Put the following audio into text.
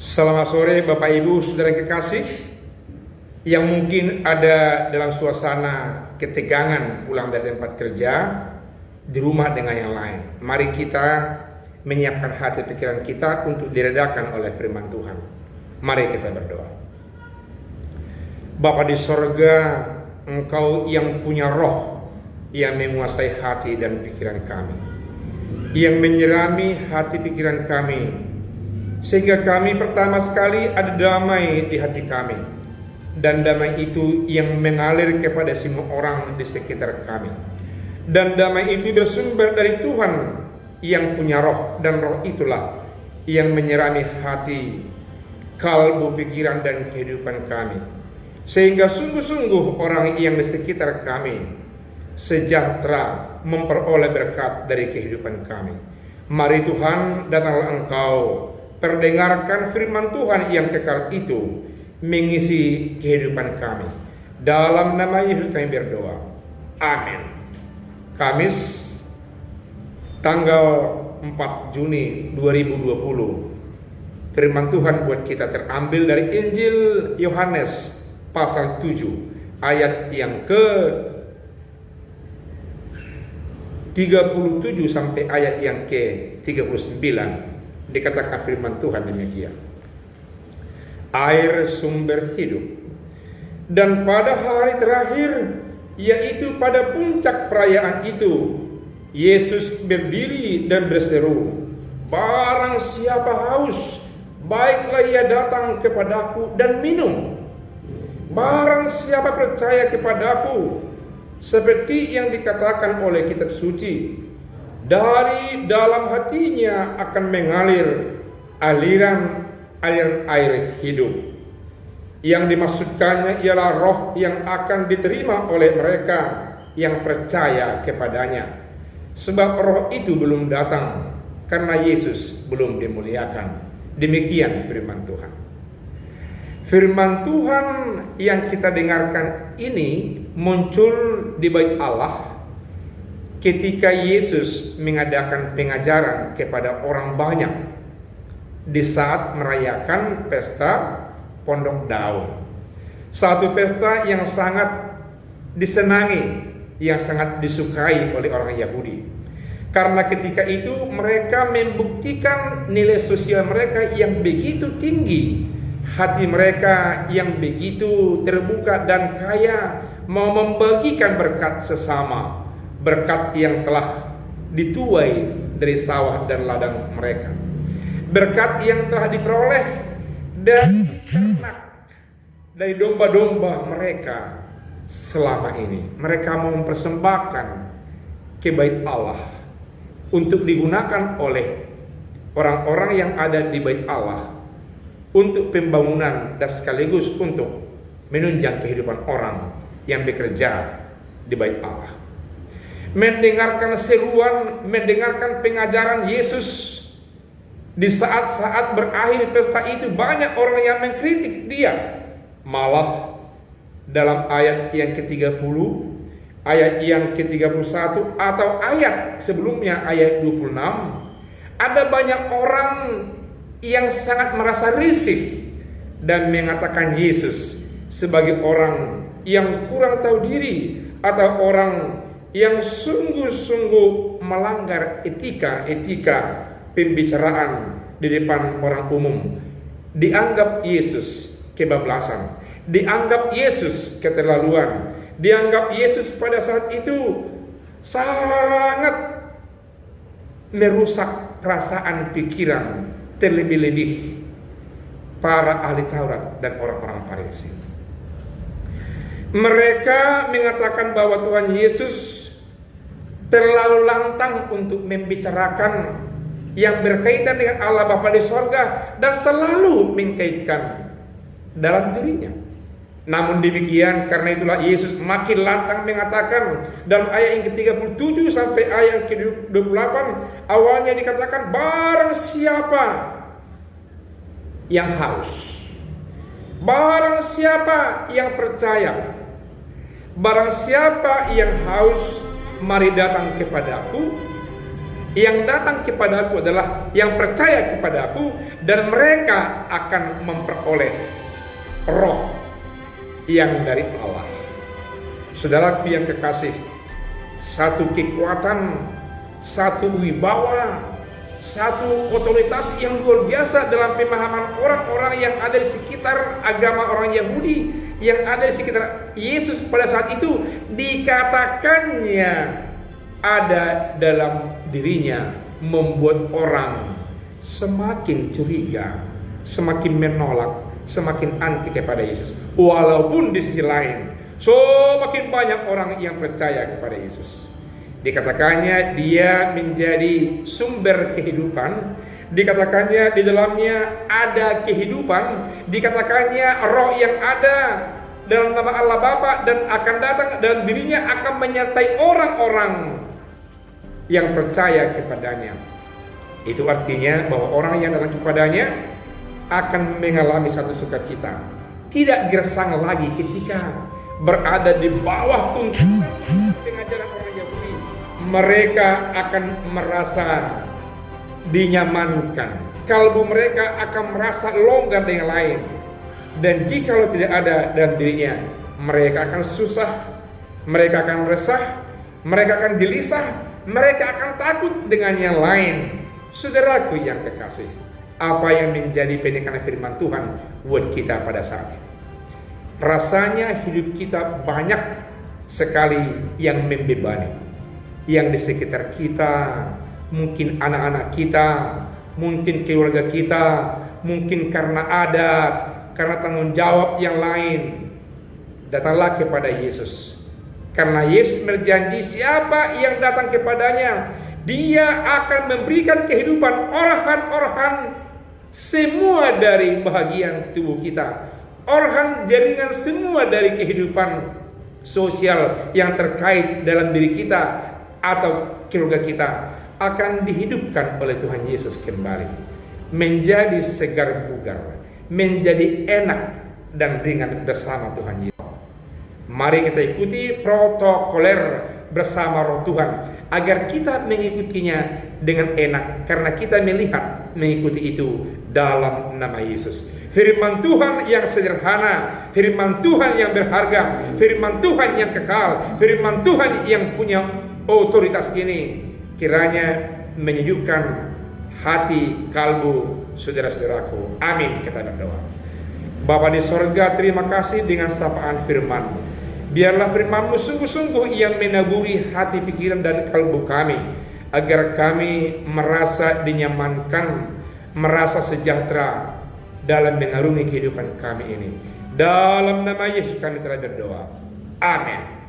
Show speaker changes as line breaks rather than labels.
Selamat sore Bapak Ibu Saudara kekasih yang mungkin ada dalam suasana ketegangan pulang dari tempat kerja, di rumah dengan yang lain. Mari kita menyiapkan hati pikiran kita untuk diredakan oleh firman Tuhan. Mari kita berdoa. Bapa di sorga, Engkau yang punya roh yang menguasai hati dan pikiran kami, yang menyirami hati pikiran kami, sehingga kami pertama sekali ada damai di hati kami, dan damai itu yang mengalir kepada semua orang di sekitar kami, dan damai itu bersumber dari Tuhan yang punya roh, dan roh itulah yang menyirami hati, kalbu, pikiran dan kehidupan kami, sehingga sungguh-sungguh orang yang di sekitar kami sejahtera memperoleh berkat dari kehidupan kami. Mari Tuhan, datanglah Engkau, perdengarkan firman Tuhan yang kekal itu mengisi kehidupan kami. Dalam nama Yesus kami berdoa. Amin. Kamis tanggal 4 Juni 2020. Firman Tuhan buat kita terambil dari Injil Yohanes pasal 7 ayat yang ke 37 sampai ayat yang ke 39. Dikatakan firman Tuhan demikian. Air sumber hidup. Dan pada hari terakhir, yaitu pada puncak perayaan itu, Yesus berdiri dan berseru, "Barang siapa haus, baiklah ia datang kepadaku dan minum. Barang siapa percaya kepadaku, seperti yang dikatakan oleh kitab suci, dari dalam hatinya akan mengalir aliran air hidup." Yang dimaksudkannya ialah roh yang akan diterima oleh mereka yang percaya kepadanya. Sebab roh itu belum datang karena Yesus belum dimuliakan. Demikian firman Tuhan. Firman Tuhan yang kita dengarkan ini muncul di Bait Allah ketika Yesus mengadakan pengajaran kepada orang banyak di saat merayakan pesta Pondok Daun. Satu pesta yang sangat disenangi, yang sangat disukai oleh orang Yahudi. Karena ketika itu mereka membuktikan nilai sosial mereka yang begitu tinggi, hati mereka yang begitu terbuka dan kaya, mau membagikan berkat sesama, berkat yang telah dituai dari sawah dan ladang mereka, berkat yang telah diperoleh dari ternak, dari domba-domba mereka selama ini. Mereka mau mempersembahkan ke Bait Allah untuk digunakan oleh orang-orang yang ada di Bait Allah untuk pembangunan dan sekaligus untuk menunjang kehidupan orang yang bekerja di Bait Allah. Mendengarkan seruan, mendengarkan pengajaran Yesus. Di saat-saat berakhir pesta itu banyak orang yang mengkritik dia. Malah dalam ayat yang ke-30, ayat yang ke-31 atau ayat sebelumnya ayat 26, ada banyak orang yang sangat merasa risih dan mengatakan Yesus sebagai orang yang kurang tahu diri atau orang yang sungguh-sungguh melanggar etika pembicaraan di depan orang umum. Dianggap Yesus kebablasan, dianggap Yesus keterlaluan, dianggap Yesus pada saat itu sangat merusak perasaan pikiran, terlebih-lebih para ahli Taurat dan orang-orang Farisi. Mereka mengatakan bahwa Tuhan Yesus terlalu lantang untuk membicarakan yang berkaitan dengan Allah Bapa di sorga dan selalu mengkaitkan dalam dirinya. Namun demikian, karena itulah Yesus makin lantang mengatakan dalam ayat yang ke-37 sampai ayat yang ke-28, awalnya dikatakan, barang siapa yang haus, barang siapa yang percaya, barang siapa yang haus, mari datang kepadaku Yang datang kepada aku adalah yang percaya kepada aku, dan mereka akan memperoleh roh yang dari Allah. Saudaraku yang kekasih, satu kekuatan, satu wibawa, satu otoritas yang luar biasa dalam pemahaman orang-orang yang ada di sekitar agama orang Yahudi, yang ada di sekitar Yesus pada saat itu, dikatakannya ada dalam dirinya, membuat orang semakin curiga, semakin menolak, semakin anti kepada Yesus. Walaupun di sisi lain semakin banyak orang yang percaya kepada Yesus. Dikatakannya dia menjadi sumber kehidupan, dikatakannya di dalamnya ada kehidupan, dikatakannya roh yang ada dalam nama Allah Bapa dan akan datang dan dirinya akan menyertai orang-orang yang percaya kepadanya. Itu artinya bahwa orang yang datang kepadanya akan mengalami satu sukacita, tidak gersang lagi ketika berada di bawah tuntunan pengajaran orang Yahudi. Mereka akan merasa dinyamankan, kalbu mereka akan merasa longgar dengan lain. Dan jikalau tidak ada dalam dirinya, mereka akan susah, mereka akan resah, mereka akan gelisah, mereka akan takut dengan yang lain. Saudaraku yang kekasih, apa yang menjadi penekanan firman Tuhan buat kita pada saat ini? Rasanya hidup kita banyak sekali yang membebani, yang di sekitar kita, mungkin anak-anak kita, mungkin keluarga kita, mungkin karena adat, karena tanggung jawab yang lain. Datanglah kepada Yesus, karena Yesus berjanji siapa yang datang kepadanya, Dia akan memberikan kehidupan orahan-orahan semua dari bahagian tubuh kita, orahan jaringan semua dari kehidupan sosial yang terkait dalam diri kita atau keluarga kita akan dihidupkan oleh Tuhan Yesus kembali, menjadi segar bugar, menjadi enak dan ringan bersama Tuhan Yesus. Mari kita ikuti protokoler bersama Roh Tuhan agar kita mengikutinya dengan enak, karena kita melihat mengikuti itu dalam nama Yesus. Firman Tuhan yang sederhana, firman Tuhan yang berharga, firman Tuhan yang kekal, firman Tuhan yang punya otoritas ini kiranya menyejukkan hati kalbu saudara-saudaraku. Amin. Kita berdoa. Bapa di sorga, terima kasih dengan sapaan firman-Mu. Biarlah firman-Mu sungguh-sungguh yang menaburi hati, pikiran, dan kalbu kami, agar kami merasa dinyamankan, merasa sejahtera dalam mengarungi kehidupan kami ini. Dalam nama Yesus kami telah berdoa. Amin.